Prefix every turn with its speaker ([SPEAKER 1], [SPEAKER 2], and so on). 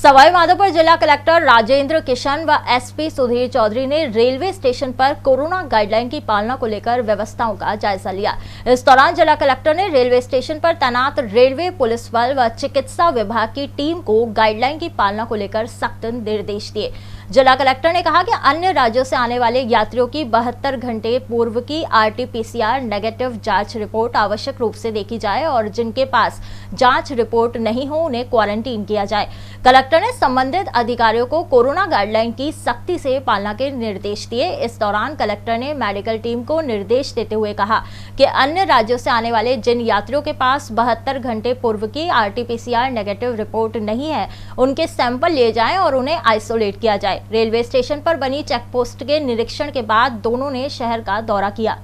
[SPEAKER 1] सवाई माधोपुर जिला कलेक्टर राजेंद्र किशन व एसपी सुधीर चौधरी ने रेलवे स्टेशन पर कोरोना गाइडलाइन की पालना को लेकर व्यवस्थाओं का जायजा लिया। इस दौरान जिला कलेक्टर ने रेलवे स्टेशन पर तैनात रेलवे पुलिस बल व चिकित्सा विभाग की टीम को गाइडलाइन की पालना को लेकर सख्त निर्देश दिए। जिला कलेक्टर ने कहा कि अन्य राज्यों से आने वाले यात्रियों की 72 घंटे पूर्व की RT-PCR नेगेटिव जांच रिपोर्ट आवश्यक रूप से देखी जाए और जिनके पास जांच रिपोर्ट नहीं हो उन्हें क्वारंटीन किया जाए। कलेक्टर ने संबंधित अधिकारियों को कोरोना गाइडलाइन की सख्ती से पालना के निर्देश दिए। इस दौरान कलेक्टर ने मेडिकल टीम को निर्देश देते हुए कहा कि अन्य राज्यों से आने वाले जिन यात्रियों के पास 72 घंटे पूर्व की RT-PCR नेगेटिव रिपोर्ट नहीं है, उनके सैंपल लिए जाएं और उन्हें आइसोलेट किया जाए। रेलवे स्टेशन पर बनी चेक पोस्ट के निरीक्षण के बाद दोनों ने शहर का दौरा किया।